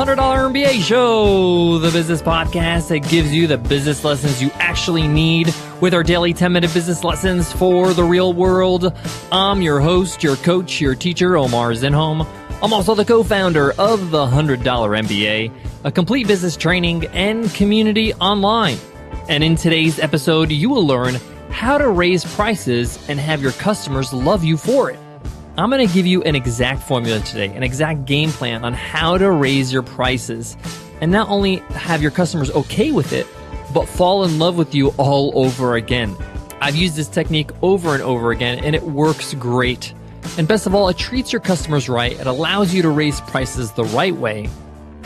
$100 MBA Show, the business podcast that gives you the business lessons you actually need with our daily 10-minute business lessons for the real world. I'm your host, your coach, your teacher, Omar Zinholm. I'm also the co-founder of the $100 MBA, a complete business training and community online. And in today's episode, you will learn how to raise prices and have your customers love you for it. I'm going to give you an exact formula today, an exact game plan on how to raise your prices and not only have your customers okay with it, but fall in love with you all over again. I've used this technique over and over again, and it works great. And best of all, it treats your customers right. It allows you to raise prices the right way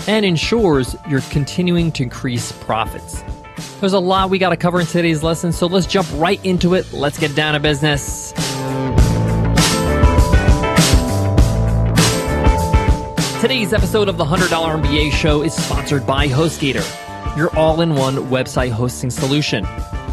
and ensures you're continuing to increase profits. There's a lot we got to cover in today's lesson, so let's jump right into it. Let's get down to business. Today's episode of the $100 MBA Show is sponsored by HostGator, your all-in-one website hosting solution.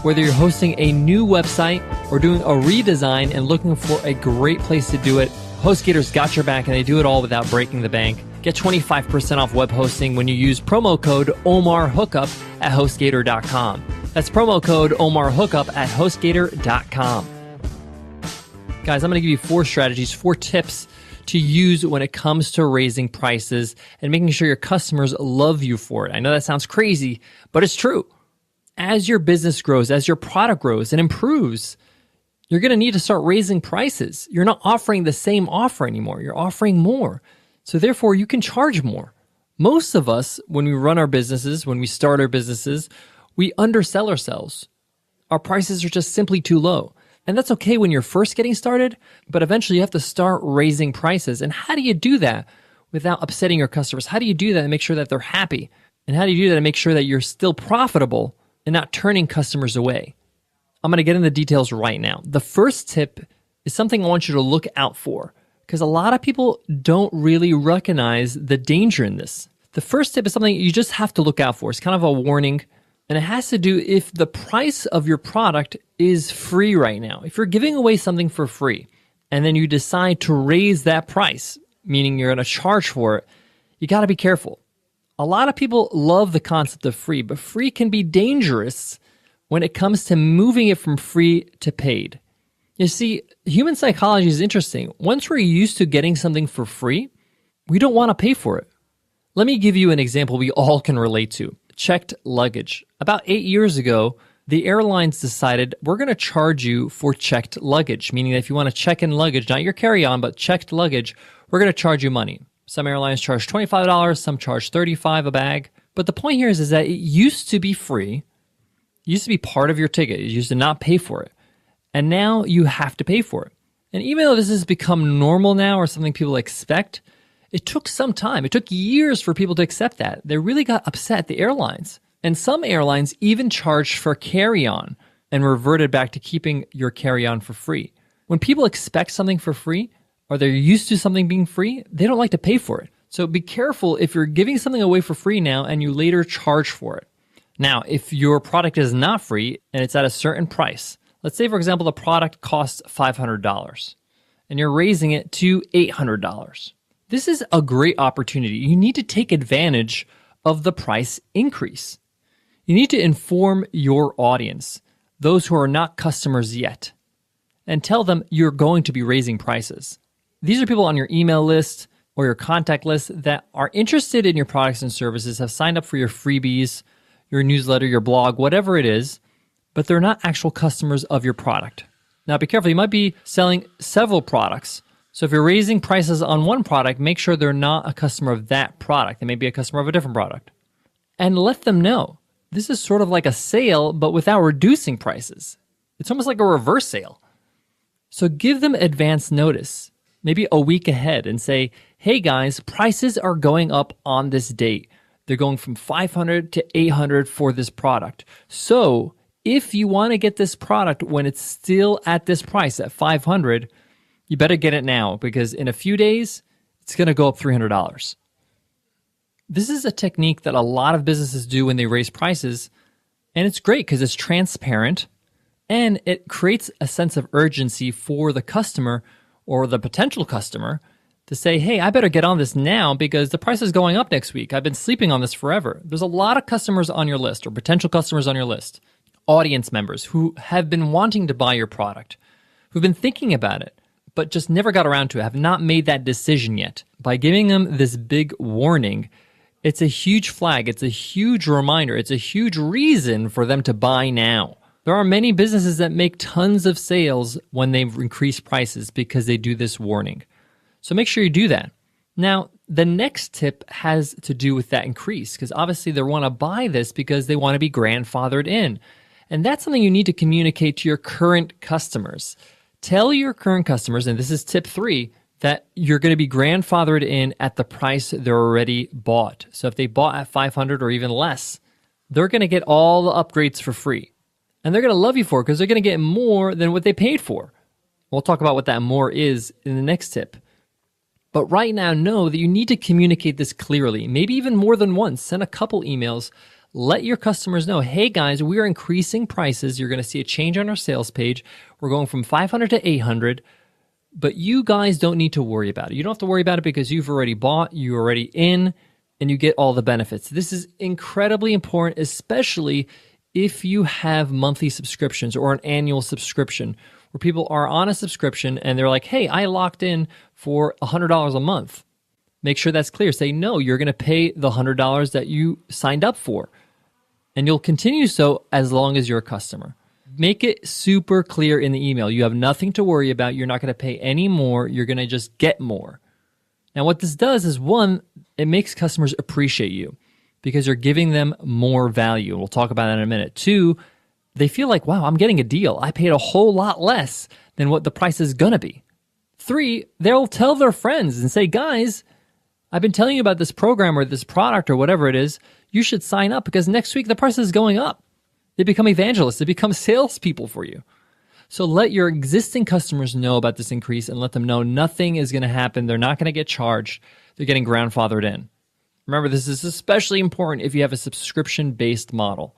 Whether you're hosting a new website or doing a redesign and looking for a great place to do it, HostGator's got your back and they do it all without breaking the bank. Get 25% off web hosting when you use promo code OMARHookup at HostGator.com. That's promo code OMARHookup at HostGator.com. Guys, I'm going to give you 4 strategies, 4 tips to use when it comes to raising prices and making sure your customers love you for it. I know that sounds crazy, but it's true. As your business grows, as your product grows and improves, you're going to need to start raising prices. You're not offering the same offer anymore. You're offering more. So therefore, you can charge more. Most of us, when we run our businesses, when we start our businesses, we undersell ourselves. Our prices are just simply too low. And that's okay when you're first getting started, but eventually you have to start raising prices. And how do you do that without upsetting your customers? How do you do that and make sure that they're happy? And how do you do that and make sure that you're still profitable and not turning customers away? I'm going to get into the details right now. The first tip is something I want you to look out for because a lot of people don't really recognize the danger in this. The first tip is something you just have to look out for. It's kind of a warning. And it has to do if the price of your product is free right now. If you're giving away something for free and then you decide to raise that price, meaning you're going to charge for it, you got to be careful. A lot of people love the concept of free, but free can be dangerous when it comes to moving it from free to paid. You see, human psychology is interesting. Once we're used to getting something for free, we don't want to pay for it. Let me give you an example we all can relate to. Checked luggage. About 8 years ago, the airlines decided we're going to charge you for checked luggage, meaning that if you want to check in luggage, not your carry-on, but checked luggage, we're going to charge you money. Some airlines charge $25, some charge $35 a bag. But the point here is that it used to be free. It used to be part of your ticket. You used to not pay for it. And now you have to pay for it. And even though this has become normal now or something people expect, it took some time. It took years for people to accept that. They really got upset at the airlines. And some airlines even charged for carry-on and reverted back to keeping your carry-on for free. When people expect something for free, or they're used to something being free, they don't like to pay for it. So be careful if you're giving something away for free now and you later charge for it. Now, if your product is not free and it's at a certain price, let's say, for example, the product costs $500 and you're raising it to $800. This is a great opportunity. You need to take advantage of the price increase. You need to inform your audience, those who are not customers yet, and tell them you're going to be raising prices. These are people on your email list or your contact list that are interested in your products and services, have signed up for your freebies, your newsletter, your blog, whatever it is, but they're not actual customers of your product. Now, be careful. You might be selling several products. So if you're raising prices on one product, make sure they're not a customer of that product. They may be a customer of a different product. And let them know. This is sort of like a sale, but without reducing prices. It's almost like a reverse sale. So give them advance notice, maybe a week ahead, and say, hey guys, prices are going up on this date. They're going from $500 to $800 for this product. So if you want to get this product when it's still at this price at $500, you better get it now because in a few days, it's going to go up $300. This is a technique that a lot of businesses do when they raise prices, and it's great because it's transparent and it creates a sense of urgency for the customer or the potential customer to say, hey, I better get on this now because the price is going up next week. I've been sleeping on this forever. There's a lot of customers on your list or potential customers on your list, audience members who have been wanting to buy your product, who've been thinking about it, but just never got around to it, have not made that decision yet. By giving them this big warning, it's a huge flag. It's a huge reminder. It's a huge reason for them to buy now. There are many businesses that make tons of sales when they've increased prices because they do this warning. So make sure you do that. Now, the next tip has to do with that increase because obviously they want to buy this because they want to be grandfathered in. And that's something you need to communicate to your current customers. Tell your current customers, and this is tip 3, that you're going to be grandfathered in at the price they're already bought. So if they bought at $500 or even less, they're going to get all the upgrades for free. And they're going to love you for it because they're going to get more than what they paid for. We'll talk about what that more is in the next tip. But right now, know that you need to communicate this clearly, maybe even more than once. Send a couple emails. Let your customers know, hey guys, we are increasing prices. You're going to see a change on our sales page. We're going from $500 to $800, but you guys don't need to worry about it. You don't have to worry about it because you've already bought, you're already in, and you get all the benefits. This is incredibly important, especially if you have monthly subscriptions or an annual subscription where people are on a subscription and they're like, hey, I locked in for $100 a month. Make sure that's clear. Say, no, you're going to pay the $100 that you signed up for. And you'll continue so as long as you're a customer. Make it super clear in the email. You have nothing to worry about. You're not going to pay any more. You're going to just get more. Now, what this does is, one, it makes customers appreciate you because you're giving them more value. We'll talk about that in a minute. 2, they feel like, wow, I'm getting a deal. I paid a whole lot less than what the price is going to be. 3, they'll tell their friends and say, guys, I've been telling you about this program or this product or whatever it is. You should sign up because next week the price is going up. They become evangelists. They become salespeople for you. So let your existing customers know about this increase and let them know nothing is going to happen. They're not going to get charged. They're getting grandfathered in. Remember, this is especially important if you have a subscription-based model.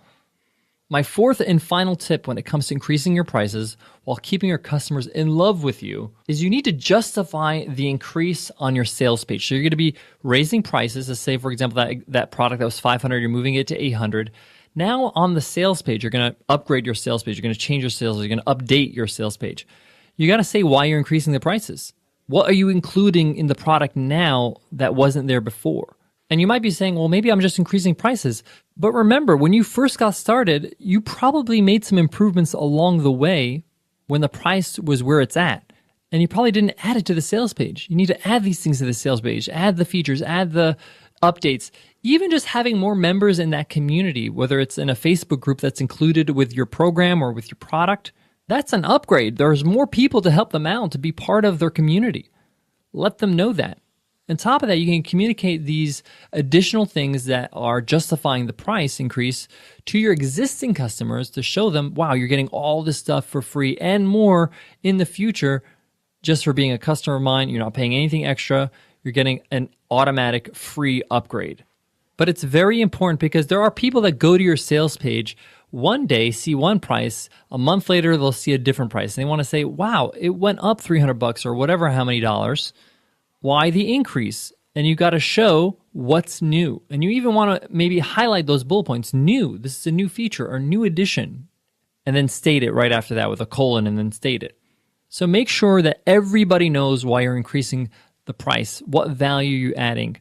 My 4th and final tip when it comes to increasing your prices while keeping your customers in love with you is you need to justify the increase on your sales page. So you're going to be raising prices. Let's say, for example, that product that was $500, you're moving it to $800. Now on the sales page, you're going to upgrade your sales page. You're going to change your sales. You're going to update your sales page. You got to say why you're increasing the prices. What are you including in the product now that wasn't there before? And you might be saying, well, maybe I'm just increasing prices. But remember, when you first got started, you probably made some improvements along the way when the price was where it's at. And you probably didn't add it to the sales page. You need to add these things to the sales page, add the features, add the updates. Even just having more members in that community, whether it's in a Facebook group that's included with your program or with your product, that's an upgrade. There's more people to help them out, to be part of their community. Let them know that. On top of that, you can communicate these additional things that are justifying the price increase to your existing customers to show them, wow, you're getting all this stuff for free and more in the future just for being a customer of mine. You're not paying anything extra. You're getting an automatic free upgrade. But it's very important because there are people that go to your sales page one day, see one price, a month later, they'll see a different price. And they want to say, wow, it went up $300 or whatever, how many dollars. Why the increase? And you got to show what's new. And you even want to maybe highlight those bullet points. New, this is a new feature or new addition. And then state it right after that with a colon and then state it. So make sure that everybody knows why you're increasing the price, what value you're adding.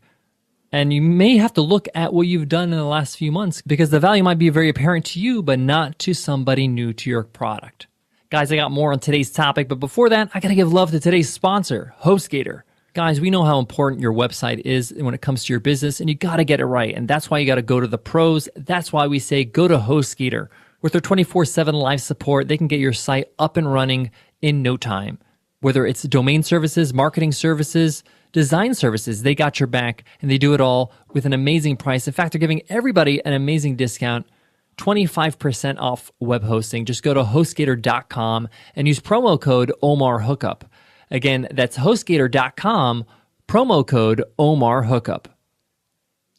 And you may have to look at what you've done in the last few months because the value might be very apparent to you, but not to somebody new to your product. Guys, I got more on today's topic, but before that, I got to give love to today's sponsor, HostGator. Guys, we know how important your website is when it comes to your business, and you got to get it right. And that's why you got to go to the pros. That's why we say go to HostGator. With their 24/7 live support, they can get your site up and running in no time. Whether it's domain services, marketing services, design services, they got your back, and they do it all with an amazing price. In fact, they're giving everybody an amazing discount, 25% off web hosting. Just go to HostGator.com and use promo code OmarHookup. Again, that's HostGator.com, promo code OmarHookup.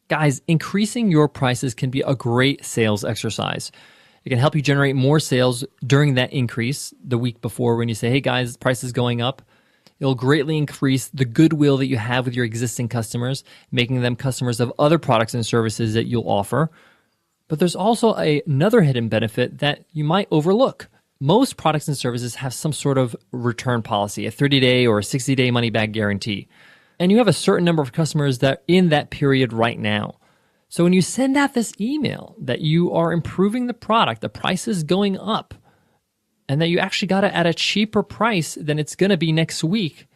Guys, increasing your prices can be a great sales exercise. It can help you generate more sales during that increase the week before when you say, hey guys, the price is going up. It'll greatly increase the goodwill that you have with your existing customers, making them customers of other products and services that you'll offer. But there's also another hidden benefit that you might overlook. Most products and services have some sort of return policy, a 30-day or a 60-day money-back guarantee. And you have a certain number of customers that are in that period right now. So when you send out this email that you are improving the product, the price is going up, and that you actually got it at a cheaper price than it's going to be next week,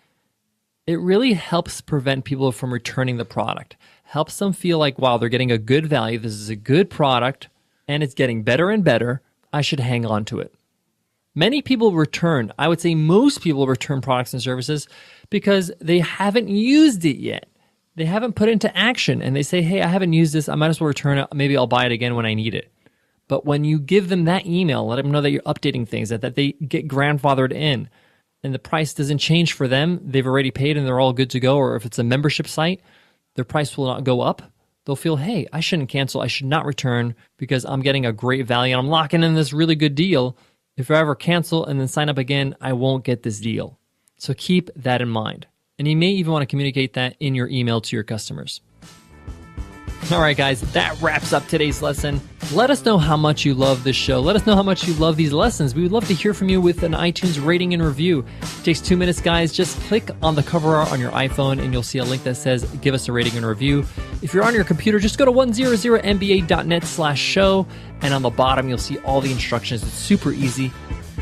it really helps prevent people from returning the product. Helps them feel like, wow, they're getting a good value. This is a good product, and it's getting better and better. I should hang on to it. Many people return, I would say most people return products and services because they haven't used it yet. They haven't put it into action, and they say, hey, I haven't used this. I might as well return it. Maybe I'll buy it again when I need it. But when you give them that email, let them know that you're updating things, that they get grandfathered in, and the price doesn't change for them, they've already paid and they're all good to go, or if it's a membership site, their price will not go up. They'll feel, hey, I shouldn't cancel. I should not return because I'm getting a great value and I'm locking in this really good deal. If I ever cancel and then sign up again, I won't get this deal. So keep that in mind. And you may even want to communicate that in your email to your customers. All right, guys, that wraps up today's lesson. Let us know how much you love this show. Let us know how much you love these lessons. We would love to hear from you with an iTunes rating and review. It takes 2 minutes, guys. Just click on the cover art on your iPhone and you'll see a link that says, give us a rating and review. If you're on your computer, just go to 100mba.net/show. And on the bottom, you'll see all the instructions. It's super easy.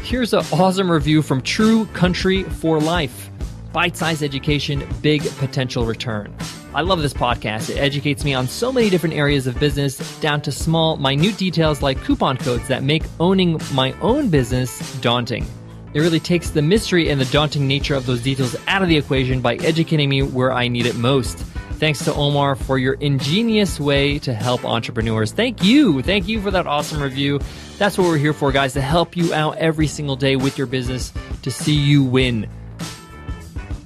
Here's an awesome review from True Country for Life. Bite-sized education, big potential return. I love this podcast. It educates me on so many different areas of business, down to small, minute details like coupon codes that make owning my own business daunting. It really takes the mystery and the daunting nature of those details out of the equation by educating me where I need it most. Thanks to Omar for your ingenious way to help entrepreneurs. Thank you. Thank you for that awesome review. That's what we're here for, guys, to help you out every single day with your business, to see you win.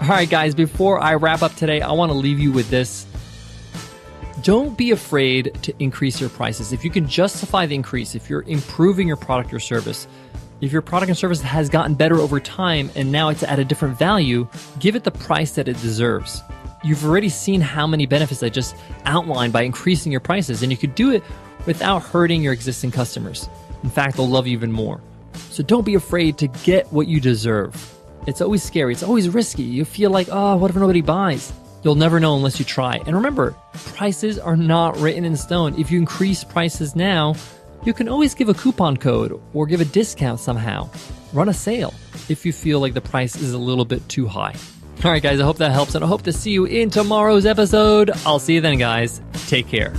All right, guys, before I wrap up today, I want to leave you with this. Don't be afraid to increase your prices. If you can justify the increase, if you're improving your product or service, if your product and service has gotten better over time and now it's at a different value, give it the price that it deserves. You've already seen how many benefits I just outlined by increasing your prices, and you could do it without hurting your existing customers. In fact, they'll love you even more. So don't be afraid to get what you deserve. It's always scary. It's always risky. You feel like, oh, what if nobody buys? You'll never know unless you try. And remember, prices are not written in stone. If you increase prices now, you can always give a coupon code or give a discount somehow. Run a sale if you feel like the price is a little bit too high. All right, guys, I hope that helps, and I hope to see you in tomorrow's episode. I'll see you then, guys. Take care.